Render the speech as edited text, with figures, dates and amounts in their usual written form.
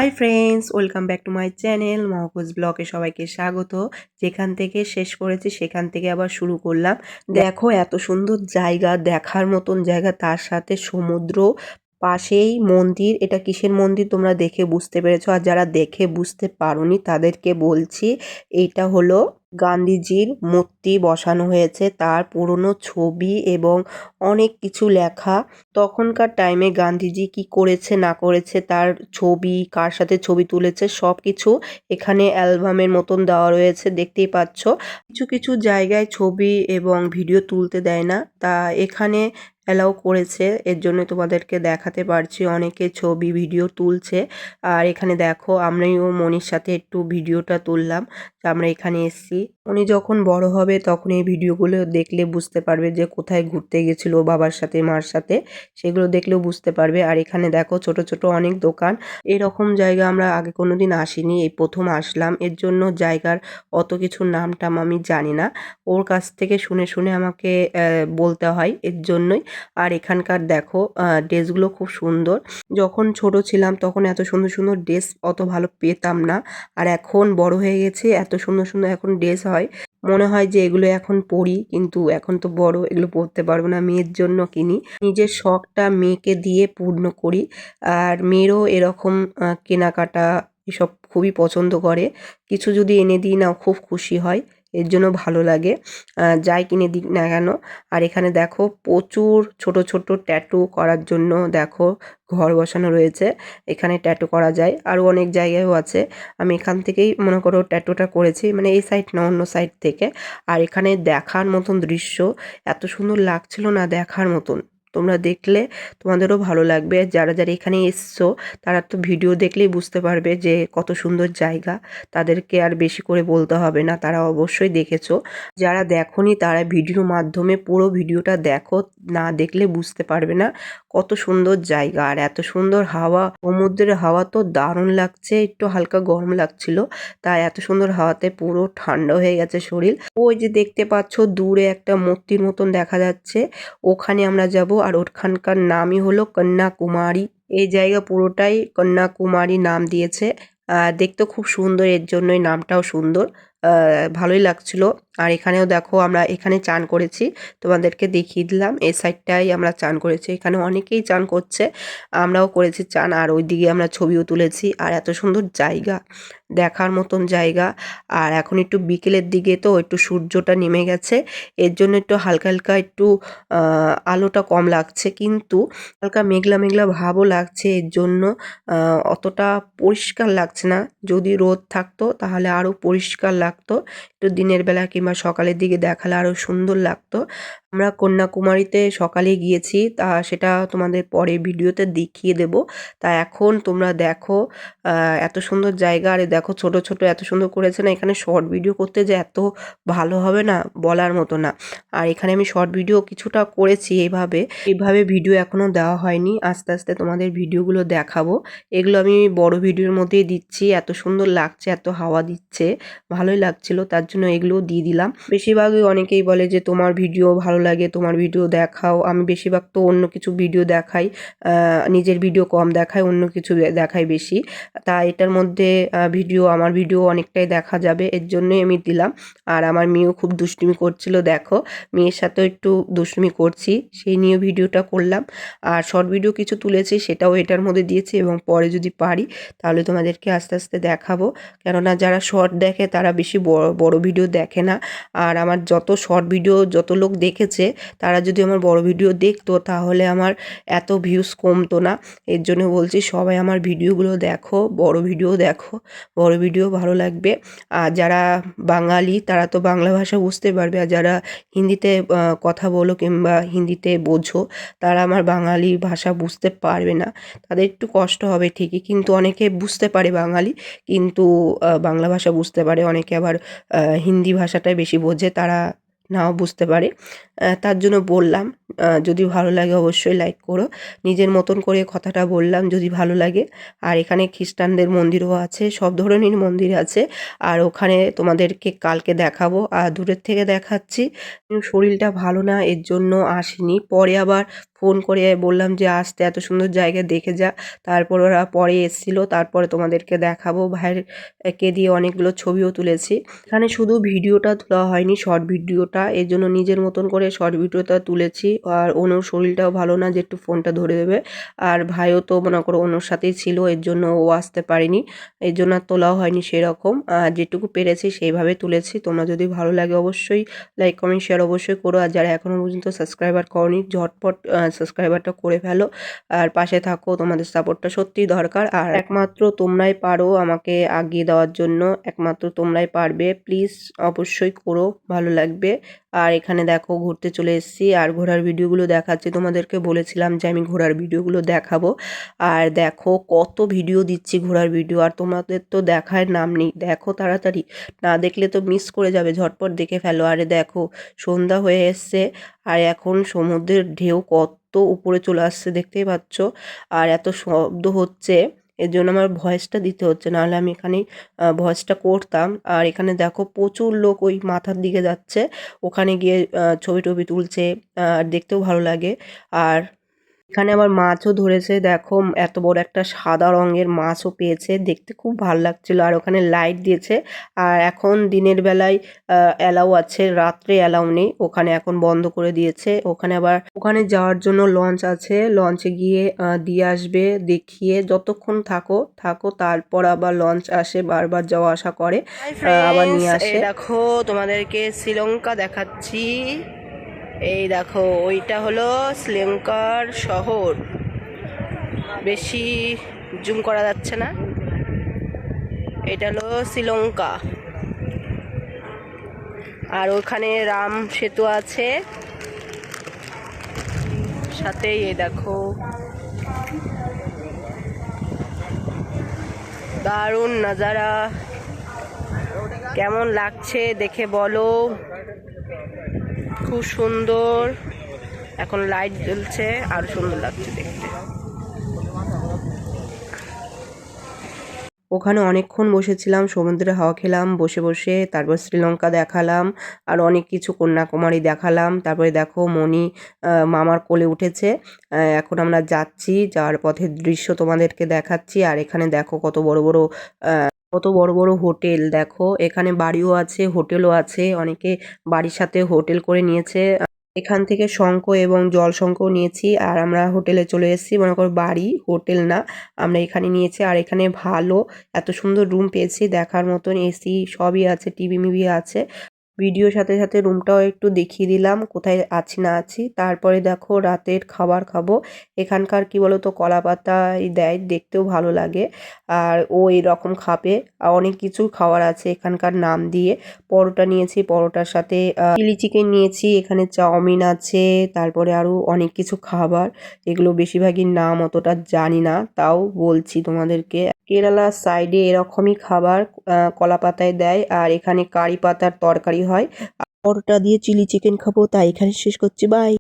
Hi friends, welcome back to my channel Mahfuz ব্লগে সবাইকে স্বাগত। যেখান থেকে শেষ করেছি সেখান থেকে আবার শুরু করলাম। দেখো এত সুন্দর জায়গা, দেখার মতন জায়গা, তার সাথে সমুদ্র, পাশেই মন্দির। এটা কিসের মন্দির তোমরা দেখে বুঝতে পেরেছো, আর যারা দেখে বুঝতে পারোনি তাদেরকে বলছি, এইটা হলো গান্ধীজির মূর্তি বসানো হয়েছে, তার পুরনো ছবি এবং অনেক কিছু লেখা। তখনকার টাইমে গান্ধীজি কি করেছে না করেছে, তার ছবি, কার সাথে ছবি তুলেছে, সব কিছু এখানে অ্যালবামের মতন দেওয়া রয়েছে, দেখতেই পাচ্ছ। কিছু কিছু জায়গায় ছবি এবং ভিডিও তুলতে দেয় না, তা এখানে অ্যালাউ করেছে, এর জন্য তোমাদেরকে দেখাতে পারছি। অনেকে ছবি ভিডিও তুলছে। আর এখানে দেখো, আমরাও মনির সাথে একটু ভিডিওটা তুললাম, আমরা এখানে এসেছি। উনি যখন বড় হবে তখন এই ভিডিওগুলো দেখলে বুঝতে পারবে যে কোথায় ঘুরতে গেছিল বাবার সাথে, মার সাথে, সেগুলো দেখলেও বুঝতে পারবে। আর এখানে দেখো ছোট ছোট অনেক দোকান। এরকম জায়গা আমরা আগে কোনোদিন আসিনি, এই প্রথম আসলাম, এর জন্য জায়গার অত কিছু নাম টাম আমি জানি না। ওর কাছ থেকে শুনে শুনে আমাকে বলতে হয়, এর জন্যই। আর এখানকার দেখো ড্রেসগুলো খুব সুন্দর। যখন ছোট ছিলাম তখন এত সুন্দর সুন্দর ড্রেস অত ভালো পেতাম না, আর এখন বড় হয়ে গেছে, এত সুন্দর সুন্দর এখন ড্রেস হয়, মনে হয় যে এগুলো এখন পরি, কিন্তু এখন তো বড়, এগুলো পরতে পারবো না। মেয়ের জন্য কিনি, নিজের শখটা মেয়েকে দিয়ে পূর্ণ করি। আর মেয়েরও এরকম কেনাকাটা এসব খুবই পছন্দ করে। কিছু যদি এনে দিই না, খুব খুশি হয়, এর জন্য ভালো লাগে, যাই কিনে দিক না কেন। আর এখানে দেখো প্রচুর ছোট ছোট ট্যাটু করার জন্য দেখো ঘর বসানো রয়েছে, এখানে ট্যাটু করা যায়। আরও অনেক জায়গায়ও আছে, আমি এখান থেকেই মনে করো ট্যাটুটা করেছি, মানে এই সাইড না অন্য সাইড থেকে। আর এখানে দেখার মতন দৃশ্য, এত সুন্দর লাগছিল না, দেখার মতন। তোমরা দেখলে তোমাদেরও ভালো লাগবে। যারা যারা এখানে এসছো তারা তো ভিডিও দেখলেই বুঝতে পারবে যে কত সুন্দর জায়গা, তাদেরকে আর বেশি করে বলতে হবে না, তারা অবশ্যই দেখেছো। যারা দেখোনি তারা ভিডিওর মাধ্যমে পুরো ভিডিওটা দেখো, না দেখলে বুঝতে পারবে না কত সুন্দর জায়গা। আর এত সুন্দর হাওয়া, সমুদ্রের হাওয়া তো দারুণ লাগছে, একটু হালকা গরম লাগছিল, তাই এত সুন্দর হাওয়াতে পুরো ঠান্ডা হয়ে গেছে শরীর। ওই যে দেখতে পাচ্ছ দূরে একটা মূর্তির মতন দেখা যাচ্ছে, ওখানে আমরা যাব। আর ওখানকার নামই হলো কন্যাকুমারী। এই জায়গা পুরোটাই কন্যাকুমারী নাম দিয়েছে। দেখতে খুব সুন্দর, এর জন্যই নামটাও সুন্দর, ভালোই লাগছিল। আর এখানেও দেখো আমরা এখানে চান করেছি, তোমাদেরকে দেখিয়ে দিলাম, এই সাইডটাই আমরা চান করেছি, এখানে অনেকেই চান করছে, আমরাও করেছি চান। আর ওইদিকে আমরা ছবিও তুলেছি। আর এত সুন্দর জায়গা, দেখার মতন জায়গা। আর এখন একটু বিকেলের দিকে তো একটু সূর্যটা নেমে গেছে, এর জন্য একটু হালকা হালকা একটু আলোটা কম লাগছে, কিন্তু হালকা মেঘলা মেঘলা ভাবও লাগছে, এর জন্য অতটা পরিষ্কার লাগছে না। যদি রোদ থাকতো তাহলে আরও পরিষ্কার লাগতো, একটু দিনের বেলা কিংবা সকালের দিকে দেখালে আরও সুন্দর লাগতো। আমরা কন্যাকুমারীতে সকালে গিয়েছি, তা সেটা তোমাদের পরে ভিডিওতে দেখিয়ে দেব। তা এখন তোমরা দেখো এত সুন্দর জায়গা। আরে দেখো ছোট ছোট এত সুন্দর করেছে না, এখানে শর্ট ভিডিও করতে যে এত ভালো হবে না, বলার মতো না। আর এখানে আমি শর্ট ভিডিও কিছুটা করেছি, এইভাবে ভিডিও এখনও দেওয়া হয়নি, আস্তে আস্তে তোমাদের ভিডিওগুলো দেখাবো। এগুলো আমি বড় ভিডিওর মধ্যেই দিচ্ছি, এত সুন্দর লাগছে, এত হাওয়া দিচ্ছে, ভালোই লাগছিল, তার জন্য এগুলোও দিয়ে দিলাম। বেশিরভাগই অনেকেই বলে যে তোমার ভিডিও ভালো লাগে, তোমার ভিডিও দেখাও। আমি বেশিরভাগ তো অন্য কিছু ভিডিও দেখাই, নিজের ভিডিও কম দেখাই, অন্য কিছু দেখাই বেশি। তা এটার মধ্যে আমার ভিডিও অনেকটাই দেখা যাবে, এর জন্যই আমি দিলাম। আর আমার মেয়েও খুব দুষ্টুমি করছিল, দেখো মেয়ের সাথেও একটু দুষ্টুমি করছি, সেই নিয়ে ভিডিওটা করলাম। আর শর্ট ভিডিও কিছু তুলেছি, সেটাও এটার মধ্যে দিয়েছি, এবং পরে যদি পারি তাহলে তোমাদেরকে আস্তে আস্তে দেখাবো। কেননা যারা শর্ট দেখে তারা বেশি বড় বড় ভিডিও দেখে না। আর আমার যত শর্ট ভিডিও যত লোক দেখেছে, তারা যদি আমার বড় ভিডিও দেখতো তাহলে আমার এত ভিউজ কমতো না। এর জন্য বলছি সবাই আমার ভিডিওগুলো দেখো, বড় ভিডিও দেখো, বড় ভিডিও ভালো লাগবে। আর যারা বাঙালি তারা তো বাংলা ভাষা বুঝতে পারবে, আর যারা হিন্দিতে কথা বলো কিংবা হিন্দিতে বোঝো, তারা আমার বাঙালি ভাষা বুঝতে পারবে না, তাদের একটু কষ্ট হবে ঠিকই, কিন্তু অনেকে বুঝতে পারে বাঙালি, কিন্তু বাংলা ভাষা বুঝতে পারে। অনেকে আবার হিন্দি ভাষাটাই বেশি বোঝে, তারা নাও বুঝতে পারে। তার জন্য বললাম, যদি ভালো লাগে অবশ্যই লাইক করো। নিজের মতন করে কথাটা বললাম, যদি ভালো লাগে। আর এখানে খ্রিস্টানদের মন্দিরও আছে, সব ধরনের মন্দির আছে। আর ওখানে তোমাদেরকে কালকে দেখাবো, আর দূরের থেকে দেখাচ্ছি। শরীরটা ভালো না, এর জন্য আসিনি, পরে আবার ফোন করে বললাম যে আসতে, এত সুন্দর জায়গা দেখে যা। তারপর ওরা পরে এসেছিলো, তারপরে তোমাদেরকে দেখাবো। ভাইয়েরকে দিয়ে অনেকগুলো ছবিও তুলেছি। এখানে শুধু ভিডিওটা তোলা হয়নি, শর্ট ভিডিওটা, এর জন্য নিজের মতন করে শর্ট ভিডিওটা তুলেছি। আর অনুর শরীরটাও ভালো না যে একটু ফোনটা ধরে দেবে। আর ভাইও তো মনে করো অনুর সাথেই ছিল, এর জন্য ও আসতে পারেনি, এর জন্য আর তোলাও হয়নি সেরকম। যেটুকু পেরেছি সেইভাবে তুলেছি। তোমরা যদি ভালো লাগে অবশ্যই লাইক কমেন্ট শেয়ার অবশ্যই করো। আর যারা এখনও পর্যন্ত সাবস্ক্রাইবার করনি ঝটপট সাবস্ক্রাইবারটা করে ফেলো আর পাশে থাকো, তোমাদের সাপোর্টটা সত্যিই দরকার। আর একমাত্র তোমরাই পারো আমাকে আগিয়ে দেওয়ার জন্য, একমাত্র তোমরাই পারবে। প্লিজ অবশ্যই করো, ভালো লাগবে। আর এখানে দেখো ঘুরতে চলে এসেছি আর ঘোরার ভিডিওগুলো দেখাচ্ছি। তোমাদেরকে বলেছিলাম যে আমি ঘোরার ভিডিওগুলো দেখাবো। আর দেখো কত ভিডিও দিচ্ছি ঘোরার ভিডিও, আর তোমাদের তো দেখার নাম নেই। দেখো তাড়াতাড়ি, না দেখলে তো মিস করে যাবে, ঝটপট দেখে ফেলো। আরে দেখো সন্ধ্যা হয়ে এসছে আর এখন সমুদ্রের ঢেউ কত উপরে চলে আসছে দেখতেই পাচ্ছ। আর এত শব্দ হচ্ছে, এর জন্য আমার ভয়েসটা দিতে হচ্ছে, নাহলে আমি এখানেই ভয়েসটা করতাম। আর এখানে দেখো প্রচুর লোক ওই মাথার দিকে যাচ্ছে, ওখানে গিয়ে ছবি টবি তুলছে, দেখতেও ভালো লাগে। আর এখানে আবার মাছও ধরেছে, দেখো এত বড় একটা সাদা রঙের মাছও পেয়েছে, দেখতে খুব ভালো লাগছিল। আর ওখানে লাইট দিয়েছে। আর এখন দিনের বেলায় অ্যালাউ আছে, রাত্রে অ্যালাউ নেই, ওখানে এখন বন্ধ করে দিয়েছে। ওখানে আবার ওখানে যাওয়ার জন্য লঞ্চ আছে, লঞ্চে গিয়ে দিয়ে আসবে, দেখিয়ে যতক্ষণ থাকো থাকো, তারপর আবার লঞ্চ আসে, বারবার যাওয়া আসা করে, আবার নিয়ে আসে। দেখো তোমাদেরকে শ্রীলঙ্কা দেখাচ্ছি। এই দেখো ওইটা হলো শ্রীলঙ্কার শহর, বেশি জুম করা যাচ্ছে না। এটা হলো শ্রীলঙ্কা। আর ওখানে রাম সেতু আছে সাথেই। এই দেখো দারুণ নাজারা, কেমন লাগছে দেখে বলো। খুব সুন্দর, এখন লাইট জ্বলছে, আরো সুন্দর লাগছে দেখতে। ওখানে অনেকক্ষণ বসেছিলাম, সমুদ্রে হাওয়া খেলাম বসে বসে, তারপর শ্রীলঙ্কা দেখালাম আর অনেক কিছু, কন্যাকুমারী দেখালাম। তারপরে দেখো মণি মামার কোলে উঠেছে। এখন আমরা যাচ্ছি, যাওয়ার পথের দৃশ্য তোমাদেরকে দেখাচ্ছি। আর এখানে দেখো কত বড় বড় কত বড় বড় হোটেল, দেখো এখানে বাড়িও আছে হোটেলও আছে, অনেকে বাড়ির সাথে হোটেল করে নিয়েছে। এখান থেকে শঙ্খ এবং জল শঙ্খও নিয়েছি। আর আমরা হোটেলে চলে এসেছি, মনে করো বাড়ি হোটেল না, আমরা এখানে নিয়েছি। আর এখানে ভালো এত সুন্দর রুম পেয়েছি, দেখার মতন, এসি সবই আছে, টিভি মিভি আছে। ভিডিওর সাথে সাথে রুমটাও একটু দেখিয়ে দিলাম কোথায় আছি না আছি। তারপরে দেখো রাতের খাবার খাবো। এখানকার কি বলতো কলা পাতাই দেয়, দেখতেও ভালো লাগে। আর ও এরকম খাবে, আর অনেক কিছু খাবার আছে এখানকার নাম দিয়ে। পরোটা নিয়েছি, পরোটার সাথে চিলি চিকেন নিয়েছি, এখানে চাউমিন আছে, তারপরে আরও অনেক কিছু খাবার, এগুলো বেশিরভাগই নাম অতটা জানি না, তাও বলছি তোমাদেরকে। কেরালার সাইডে এরকমই খাবার কলা পাতায় দেয়, আর এখানে কারি পাতার তরকারি হয়। পরোটা দিয়ে চিলি চিকেন খাবো, তাই এখানে শেষ করছি, বাই।